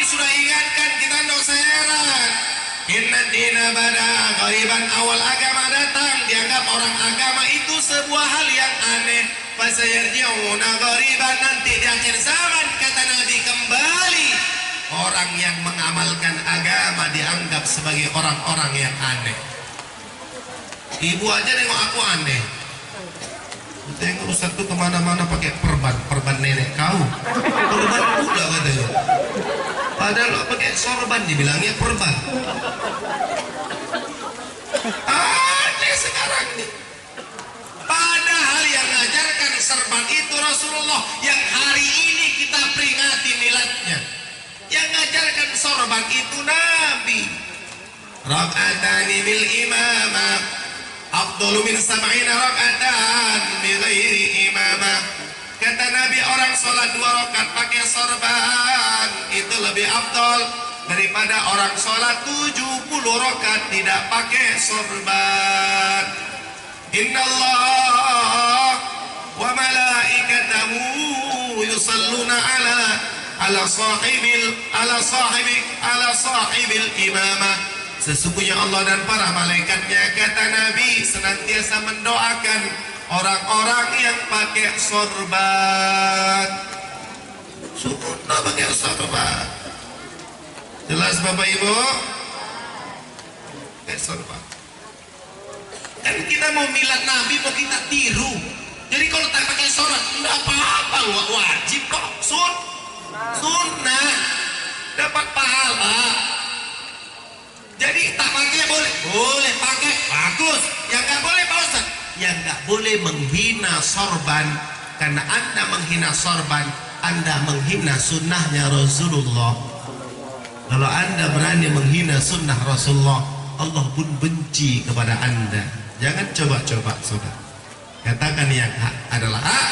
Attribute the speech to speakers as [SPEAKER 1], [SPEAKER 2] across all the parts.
[SPEAKER 1] sudah ingatkan kita untuk heran. Inna dina bada ghariban, awal agama datang dianggap orang agama itu sebuah hal yang aneh. Fasayarji'una ghariban, nanti di akhir zaman kata Nabi kembali orang yang mengamalkan agama dianggap sebagai orang-orang yang aneh. Ibu aja nengok aku aneh. Tengok Ustaz tuh kemana-mana pakai perban nenek kau. Perban kuda katanya. Padahal lo pakai sorban dibilangnya perban. Aneh sekarang nih. Padahal yang mengajarkan serban itu Rasulullah, yang hari ini kita peringati miladnya. Yang mengajarkan sorban itu Nabi. Raka'atani bil imamah afdalu min sab'ina raka'atan bi ghairi imamah. Kata Nabi, orang sholat 2 rakaat pakai sorban itu lebih afdal daripada orang sholat 70 rakaat tidak pakai sorban. Innallah wa malaikatahu yusalluna ala sahibil imamah. Sesungguhnya Allah dan para malaikatnya, kata Nabi, senantiasa mendoakan orang-orang yang pakai sorban. Sunnah pakai sorban. Jelas Bapak Ibu? Pakai sorban. Kan kita mau milad Nabi, mau kita tiru. Jadi kalau tak pakai sorban, enggak apa-apa, wajib kok. Sunnah. Dapat pahala. Jadi tak pakai boleh pakai, bagus. Yang nggak boleh Pak Ustaz, yang nggak boleh menghina sorban. Karena Anda menghina sorban, Anda menghina sunnahnya Rasulullah. Kalau Anda berani menghina sunnah Rasulullah, Allah pun benci kepada Anda. Jangan coba-coba saudara. Katakan yang hak adalah hak,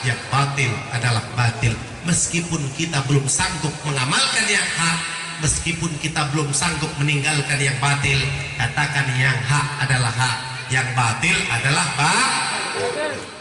[SPEAKER 1] yang batil adalah batil. Meskipun kita belum sanggup mengamalkan yang hak, meskipun kita belum sanggup meninggalkan yang batil, katakan yang hak adalah hak, yang batil adalah batil.